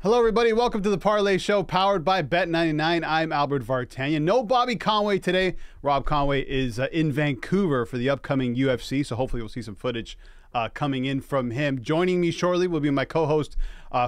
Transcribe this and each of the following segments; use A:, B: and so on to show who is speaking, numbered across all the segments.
A: Hello, everybody. Welcome to the Parleh Show, powered by Bet99. I'm Albert Vartanian. No Bobby Conway today. Rob Conway is in Vancouver for the upcoming UFC, so hopefully we'll see some footage coming in from him. Joining me shortly will be my co-host,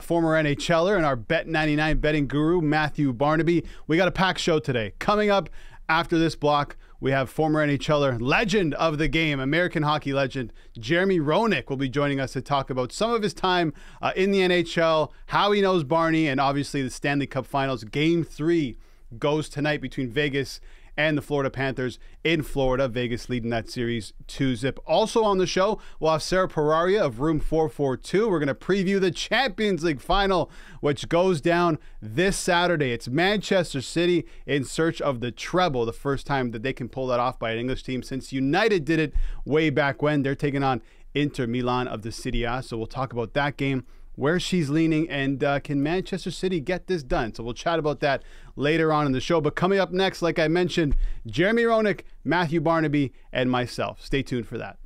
A: former NHL'er and our Bet99 betting guru, Matthew Barnaby. We got a packed show today. Coming up after this block, we have former NHL'er, legend of the game, American hockey legend, Jeremy Roenick will be joining us to talk about some of his time in the NHL, how he knows Barney, and obviously the Stanley Cup Finals. Game 3 goes tonight between Vegas and the Florida Panthers in Florida. Vegas leading that series 2-0. Also on the show, we'll have Sarah Pararia of Room 442. We're going to preview the Champions League final, which goes down this Saturday. It's Manchester City in search of the treble, the first time that they can pull that off by an English team since United did it way back when. They're taking on Inter Milan of the Serie A. So we'll talk about that game, where she's leaning, and can Manchester City get this done? So we'll chat about that later on in the show. But coming up next, like I mentioned, Jeremy Roenick, Matthew Barnaby, and myself. Stay tuned for that.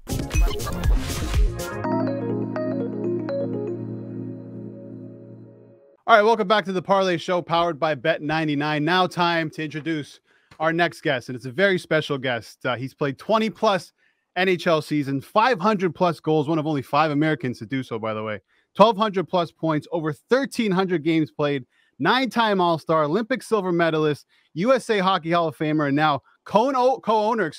A: All right, welcome back to the Parleh Show, powered by Bet99. Now time to introduce our next guest, and it's a very special guest. He's played 20-plus NHL seasons, 500-plus goals, one of only 5 Americans to do so, by the way. 1,200 plus points, over 1,300 games played, 9-time All-Star, Olympic silver medalist, USA Hockey Hall of Famer, and now co-owner,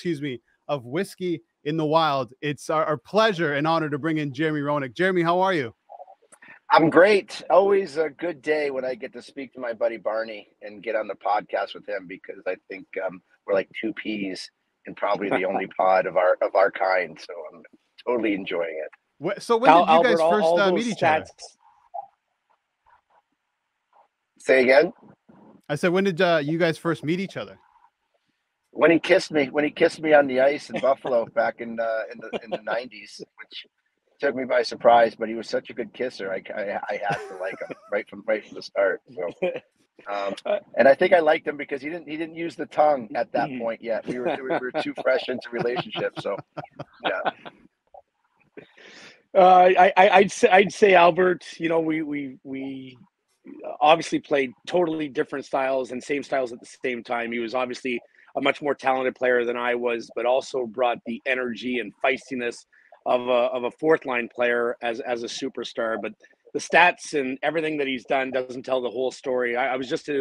A: of Whiskey in the Wild. It's our pleasure and honor to bring in Jeremy Roenick. Jeremy, how are you?
B: I'm great. Always a good day when I get to speak to my buddy Barney and get on the podcast with him, because I think we're like two peas and probably the only pod of our kind. So I'm totally enjoying it.
A: So when did you guys first meet each other?
B: Say again? I
A: said, when did you guys first meet each other?
B: When he kissed me on the ice in Buffalo back in the 90s, which took me by surprise. But he was such a good kisser, I had to like him right from the start. So, and I think I liked him because he didn't use the tongue at that point yet. We were too fresh into relationship. So, yeah.
C: I'd say Albert, you know, we obviously played totally different styles and same styles at the same time. He was obviously a much more talented player than I was, but also brought the energy and feistiness of a fourth line player as a superstar. But the stats and everything that he's done doesn't tell the whole story. I was just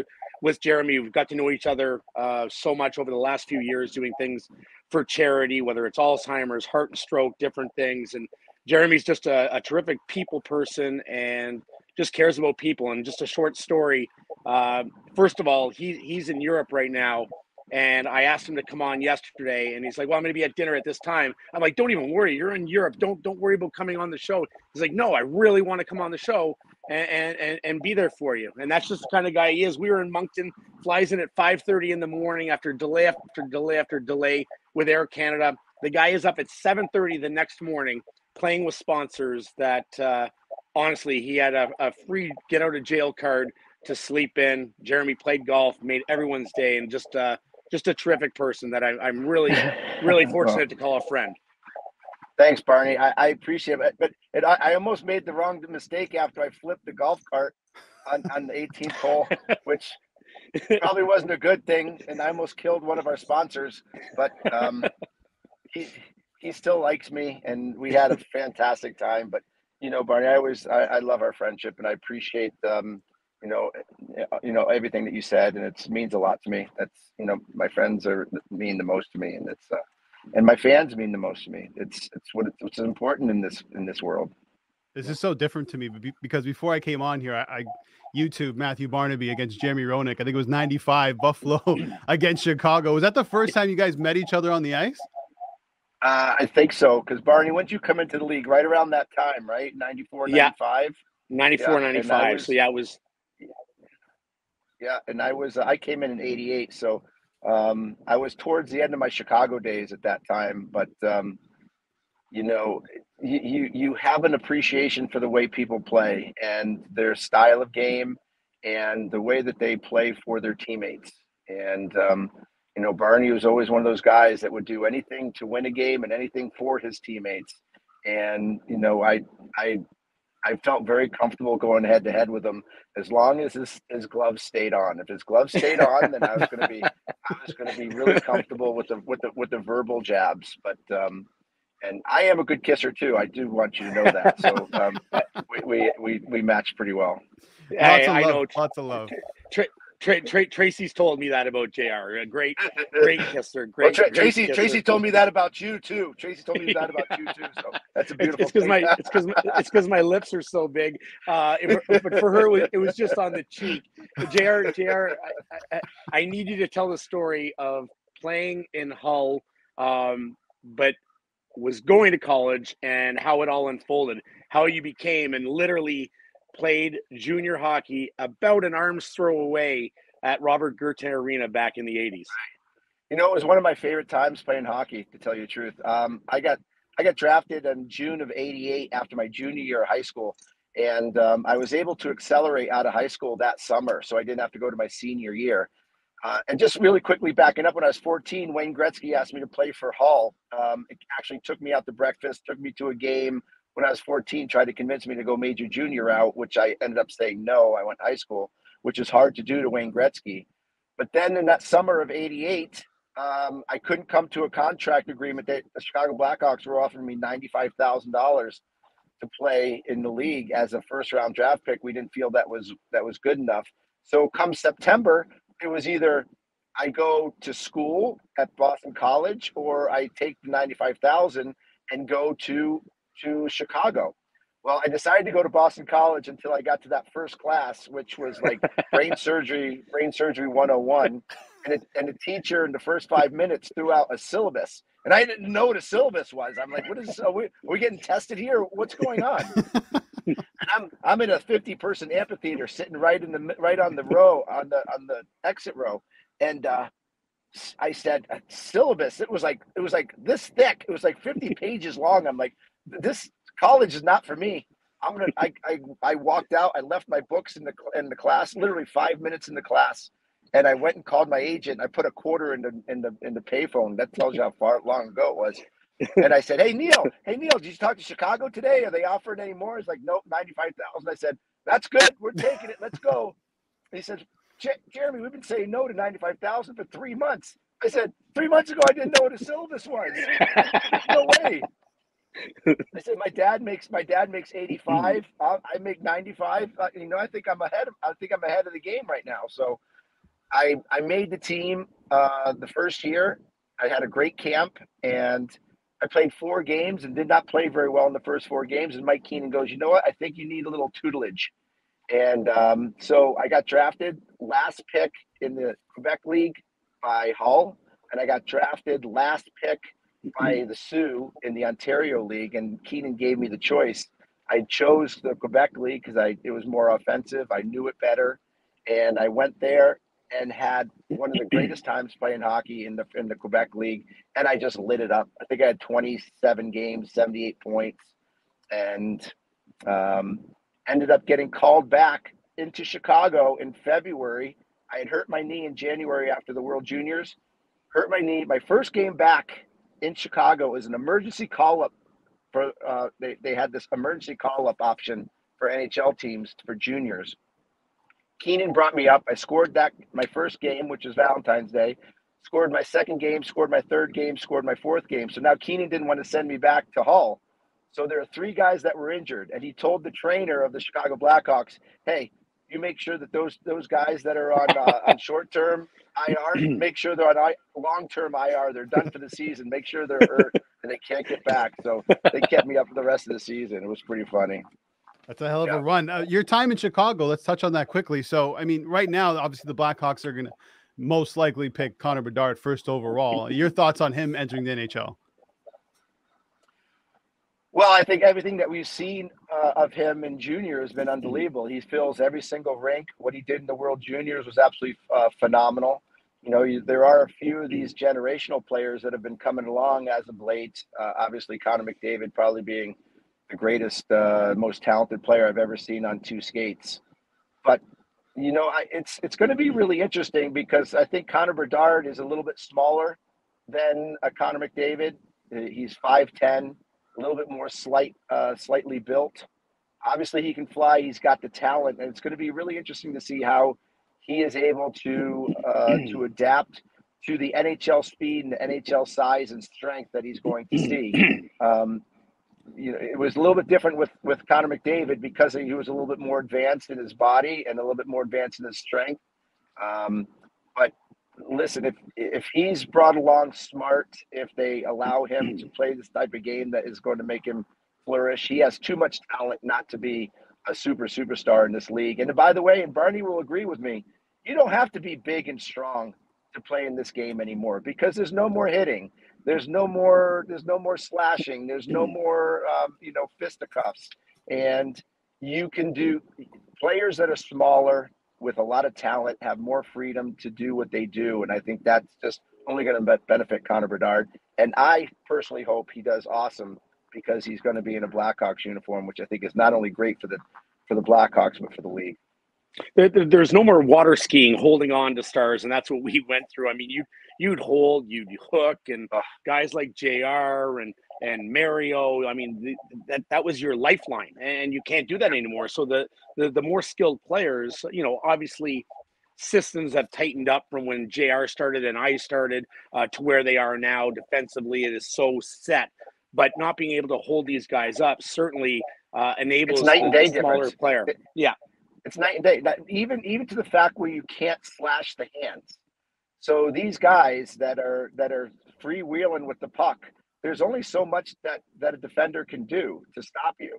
C: with Jeremy. We've got to know each other so much over the last few years, doing things for charity, whether it's Alzheimer's, heart and stroke, different things. And Jeremy's just a terrific people person and just cares about people. And just a short story. First of all, he's in Europe right now. And I asked him to come on yesterday, and he's like, well, I'm going to be at dinner at this time. I'm like, don't even worry. You're in Europe. Don't worry about coming on the show. He's like, no, I really want to come on the show and be there for you. And that's just the kind of guy he is. We were in Moncton, flies in at 5:30 in the morning after delay after delay after delay with Air Canada. The guy is up at 7:30 the next morning playing with sponsors that honestly, he had a free get out of jail card to sleep in. Jeremy played golf, made everyone's day, and just a terrific person that I'm really, really fortunate to call a friend.
B: Thanks, Barney. I appreciate it. But I almost made the wrong mistake after I flipped the golf cart on the 18th hole, which probably wasn't a good thing. And I almost killed one of our sponsors. But he still likes me, and we had a fantastic time. But, you know, Barney, I love our friendship, and I appreciate you know everything that you said, and it means a lot to me. That's, you know, my friends mean the most to me, and it's and my fans mean the most to me. It's what's important in this world.
A: This is so different to me because before I came on here, I YouTube Matthew Barnaby against Jeremy Roenick. I think it was 95 Buffalo against Chicago. Was that the first time you guys met each other on the ice?
B: I think so, because Barney, when did you come into the league? Right around that time, right? 94, 95?
C: 94, 95. So yeah, it was.
B: Yeah, and I came in 88, so I was towards the end of my Chicago days at that time. But you know, you have an appreciation for the way people play and their style of game and the way that they play for their teammates. And you know, Barney was always one of those guys that would do anything to win a game and anything for his teammates. And you know, I I felt very comfortable going head to head with him as long as his gloves stayed on. If his gloves stayed on, then I was going to be really comfortable with the verbal jabs. But and I am a good kisser too. I do want you to know that. So we matched pretty well.
C: I know.
A: Lots of love.
C: Tracy's told me that about JR. A great kisser.
B: Tracy told me that about you too. Tracy told me that about you too. So that's a beautiful thing.
C: It's because my lips are so big. But for her, it was just on the cheek. JR, I need you to tell the story of playing in Hull, but was going to college and how it all unfolded. How you became and literally played junior hockey about an arm's throw away at Robert Gurton Arena back in the 80s.
B: You know, it was one of my favorite times playing hockey, to tell you the truth. I got drafted in June of '88 after my junior year of high school, and I was able to accelerate out of high school that summer, so I didn't have to go to my senior year. And just really quickly backing up, when I was 14, Wayne Gretzky asked me to play for Hull. It actually took me out to breakfast, took me to a game. When I was 14, tried to convince me to go major junior route, which I ended up saying no. I went high school, which is hard to do to Wayne Gretzky. But then in that summer of '88, I couldn't come to a contract agreement. The Chicago Blackhawks were offering me $95,000 to play in the league as a first-round draft pick. We didn't feel that was good enough. So come September, it was either I go to school at Boston College or I take the $95,000 and go to Chicago. Well, I decided to go to Boston College until I got to that first class, which was like brain surgery 101. And the teacher in the first 5 minutes threw out a syllabus. And I didn't know what a syllabus was. I'm like, what is, are we getting tested here? What's going on? And I'm in a 50-person amphitheater sitting right on the row, on the exit row. And I said, syllabus. It was like this thick. It was like 50 pages long. I'm like, this college is not for me. I walked out. I left my books in the class, literally 5 minutes in the class, and I went and called my agent. I put a quarter in the payphone. That tells you how long ago it was. And I said, Hey Neil, did you talk to Chicago today? Are they offering any more? He's like, nope, 95,000. I said, that's good. We're taking it. Let's go. And he said, Jeremy, we've been saying no to 95,000 for 3 months. I said, 3 months ago, I didn't know what a syllabus was. No way. I said, my dad makes 85. I make 95. I think I'm ahead of the game right now. So I made the team the first year. I had a great camp, and I played 4 games and did not play very well in the first 4 games. And Mike Keenan goes, you know what? I think you need a little tutelage. And so I got drafted last pick in the Quebec League by Hull, and I got drafted last pick by the Sioux in the Ontario League, and Keenan gave me the choice. I chose the Quebec League because it was more offensive. I knew it better, and I went there and had one of the greatest times playing hockey in the Quebec League, and I just lit it up. I think I had 27 games, 78 points, and ended up getting called back into Chicago in February. I had hurt my knee in January after the World Juniors. Hurt my knee. My first game back in Chicago was an emergency call-up for they had this emergency call-up option for NHL teams for juniors. Keenan brought me up. I scored my first game, which was Valentine's Day, scored my second game, scored my third game, scored my fourth game. So now Keenan didn't want to send me back to Hull. So there are 3 guys that were injured, and he told the trainer of the Chicago Blackhawks, hey, you make sure that those guys that are on short-term IR, make sure they're on long-term IR. They're done for the season. Make sure they're hurt and they can't get back. So they kept me up for the rest of the season. It was pretty funny.
A: That's a hell of a run. Your time in Chicago, let's touch on that quickly. So, I mean, right now, obviously the Blackhawks are going to most likely pick Connor Bedard first overall. Your thoughts on him entering the NHL?
B: Well, I think everything that we've seen of him in junior has been unbelievable. He fills every single rink. What he did in the World Juniors was absolutely phenomenal. There are a few of these generational players that have been coming along as of late. Obviously, Connor McDavid probably being the greatest, most talented player I've ever seen on 2 skates. But, it's going to be really interesting because I think Connor Bedard is a little bit smaller than Connor McDavid. He's 5'10", a little bit more slightly built. obviously he can fly. He's got the talent, and it's going to be really interesting to see how he is able to adapt to the NHL speed and the NHL size and strength that he's going to see. It was a little bit different with Connor McDavid because he was a little bit more advanced in his body and a little bit more advanced in his strength. But listen, if he's brought along smart, if they allow him to play this type of game that is going to make him flourish, he has too much talent not to be a superstar in this league. And by the way, and Barney will agree with me, you don't have to be big and strong to play in this game anymore because there's no more hitting. There's no more slashing. There's no more, fisticuffs. And you can do players that are smaller with a lot of talent have more freedom to do what they do. And I think that's just only going to benefit Connor Bedard. And I personally hope he does awesome because he's going to be in a Blackhawks uniform, which I think is not only great for the Blackhawks, but for the league.
C: There's no more water skiing, holding on to stars, and that's what we went through. I mean, you'd hold, you'd hook, and guys like JR and Mario. I mean, that was your lifeline, and you can't do that anymore. So the more skilled players, obviously, systems have tightened up from when JR started and I started to where they are now. Defensively, it is so set, but not being able to hold these guys up certainly enables the smaller player. Yeah.
B: It's night and day. Even to the fact where you can't slash the hands. So these guys that are freewheeling with the puck, there's only so much that a defender can do to stop you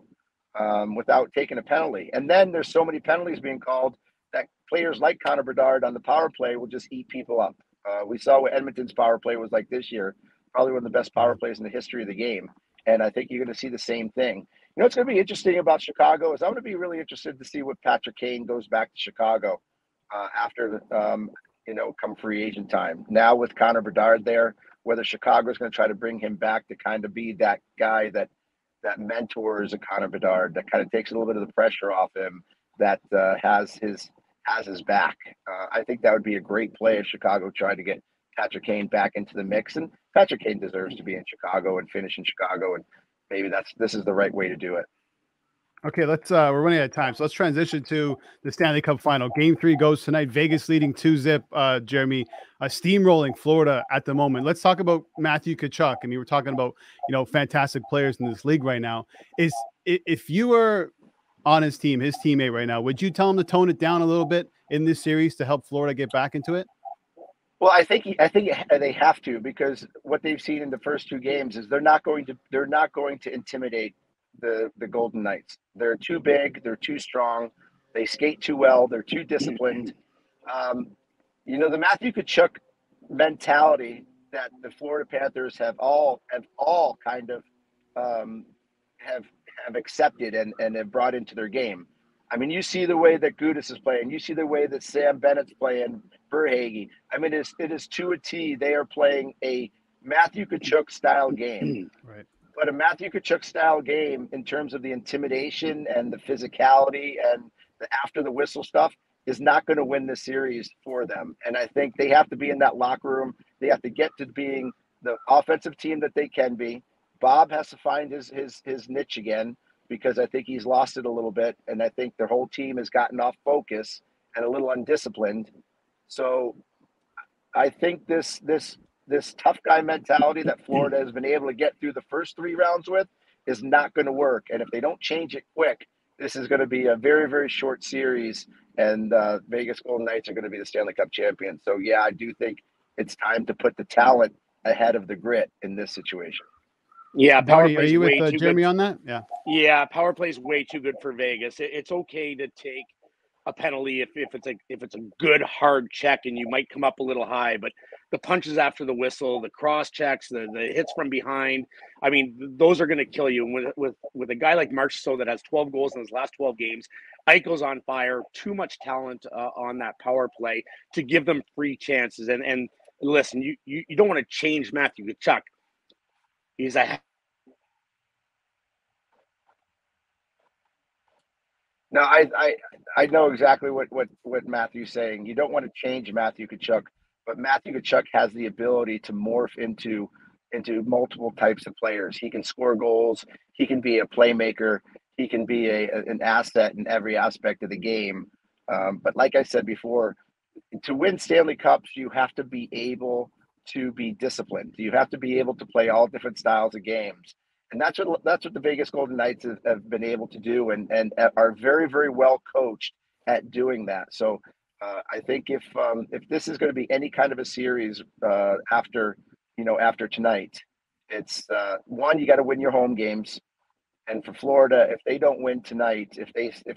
B: without taking a penalty. And then there's so many penalties being called that players like Connor Bedard on the power play will just eat people up. We saw what Edmonton's power play was like this year, probably one of the best power plays in the history of the game. And I think you're going to see the same thing. What's going to be interesting about Chicago is I'm going to be really interested to see what Patrick Kane goes back to Chicago after, come free agent time. Now with Connor Bedard there, whether Chicago is going to try to bring him back to kind of be that guy that mentors a Connor Bedard, that kind of takes a little bit of the pressure off him, that has his back. I think that would be a great play if Chicago tried to get Patrick Kane back into the mix. And Patrick Kane deserves to be in Chicago and finish in Chicago, and maybe this is the right way to do it.
A: Okay, we're running out of time, so let's transition to the Stanley Cup Final. Game 3 goes tonight. Vegas leading 2-0. Jeremy, steamrolling Florida at the moment. Let's talk about Matthew Tkachuk. I mean, we're talking about fantastic players in this league right now. If you were on his team, his teammate right now, would you tell him to tone it down a little bit in this series to help Florida get back into it?
B: Well, I think they have to, because what they've seen in the first 2 games is they're not going to intimidate the Golden Knights. They're too big, they're too strong, they skate too well, they're too disciplined. The Matthew Tkachuk mentality that the Florida Panthers have all kind of have accepted and have brought into their game. I mean, you see the way that Gudas is playing. You see the way that Sam Bennett's playing, Verhaeghe. I mean, it is to a T. They are playing a Matthew Tkachuk style game.
A: Right.
B: But a Matthew Tkachuk style game in terms of the intimidation and the physicality and the after the whistle stuff is not going to win the series for them. And I think they have to be in that locker room. They have to get to being the offensive team that they can be. Bob has to find his niche again, because I think he's lost it a little bit. And I think their whole team has gotten off focus and a little undisciplined. So I think this tough guy mentality that Florida has been able to get through the first 3 rounds with is not going to work. And if they don't change it quick, this is going to be a very, very short series, and Vegas Golden Knights are going to be the Stanley Cup champions. So yeah, I do think it's time to put the talent ahead of the grit in this situation.
C: Yeah, power
A: Barney,
C: play.
A: are you with Jeremy on that? Yeah.
C: Yeah, power play is way too good for Vegas. It's okay to take a penalty if it's a good hard check and you might come up a little high, but the punches after the whistle, the cross checks, the hits from behind, I mean, those are going to kill you. And with a guy like Marchessault that has 12 goals in his last 12 games, Eichel's on fire. Too much talent on that power play to give them free chances. And listen, you don't want to change Matthew Tkachuk. He's a
B: No, I know exactly what Matthew's saying. You don't want to change Matthew Tkachuk, but Matthew Tkachuk has the ability to morph into multiple types of players. He can score goals. He can be a playmaker. he can be an asset in every aspect of the game. But like I said before, to win Stanley Cups, you have to be able to be disciplined. You have to be able to play all different styles of games. And that's what the Vegas Golden Knights have been able to do, and are very, very well coached at doing that. So I think if this is going to be any kind of a series after tonight, it's one, you got to win your home games. And for Florida, if they don't win tonight, if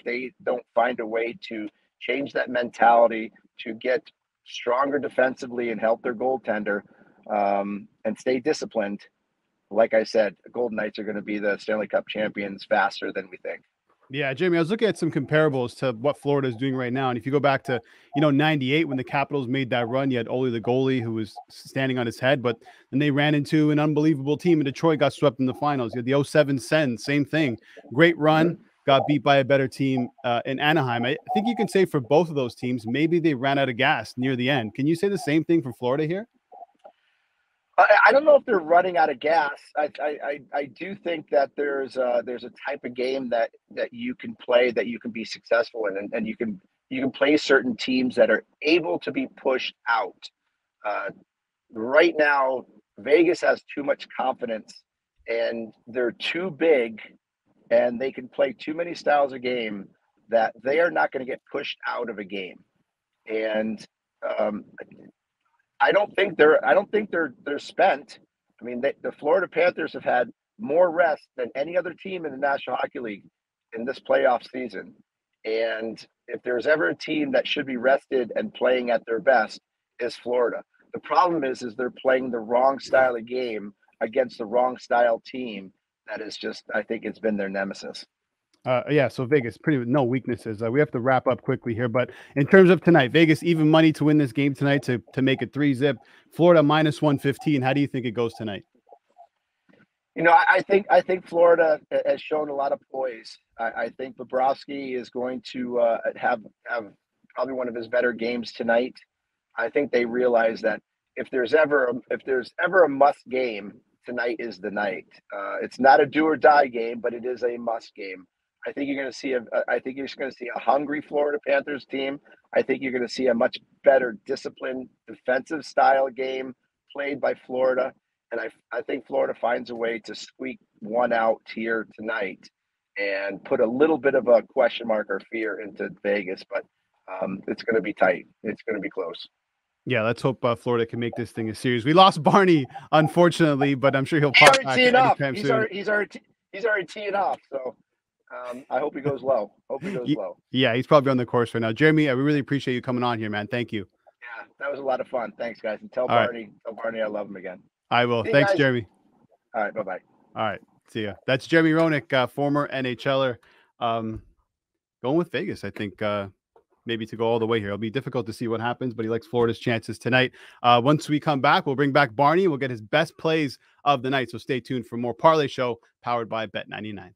B: they don't find a way to change that mentality, to get stronger defensively and help their goaltender, and stay disciplined, like I said, the Golden Knights are going to be the Stanley Cup champions faster than we think.
A: Yeah, Jamie, I was looking at some comparables to what Florida is doing right now. And if you go back to, 98, when the Capitals made that run, you had Ole the goalie who was standing on his head, but then they ran into an unbelievable team, and Detroit got swept in the finals. You had the 07 Sens, same thing. Great run, got beat by a better team in Anaheim. I think you can say for both of those teams, maybe they ran out of gas near the end. Can you say the same thing for Florida here?
B: I don't know if they're running out of gas. I do think that there's a type of game that you can play, that you can be successful in, and you can play certain teams that are able to be pushed out. Right now, Vegas has too much confidence, and they're too big, and they can play too many styles of game that they are not going to get pushed out of a game. And I don't think they're spent. I mean, the Florida Panthers have had more rest than any other team in the National Hockey League in this playoff season. And if there's ever a team that should be rested and playing at their best, is Florida. The problem is they're playing the wrong style of game against the wrong style team. That is just, I think it's been their nemesis.
A: Yeah, so Vegas, pretty no weaknesses. We have to wrap up quickly here, but in terms of tonight, Vegas even money to win this game tonight to make it 3-zip. Florida minus 115. How do you think it goes tonight?
B: I think Florida has shown a lot of poise. I think Bobrovsky is going to have probably one of his better games tonight. I think they realize that if there's ever a must game, tonight is the night. It's not a do or die game, but it is a must game. I think you're going to see a hungry Florida Panthers team. I think you're going to see a much better disciplined defensive style game played by Florida. And I think Florida finds a way to squeak one out here tonight and put a little bit of a question mark or fear into Vegas. But it's going to be tight. It's going to be close.
A: Yeah, let's hope Florida can make this thing a series. We lost Barney, unfortunately, but I'm sure he'll pop back anytime soon.
B: He's already teeing off, so I hope he goes low.
A: Yeah, he's probably on the course right now. Jeremy, we really appreciate you coming on here, man. Thank you.
B: Yeah, that was a lot of fun. Thanks, guys. And tell Barney I love him again.
A: I will. Thanks, Jeremy.
B: All right, bye-bye.
A: All right, see ya. That's Jeremy Roenick, former NHL'er. Going with Vegas, I think, maybe to go all the way here. It'll be difficult to see what happens, but he likes Florida's chances tonight. Once we come back, we'll bring back Barney. We'll get his best plays of the night, so stay tuned for more Parleh Show powered by Bet99.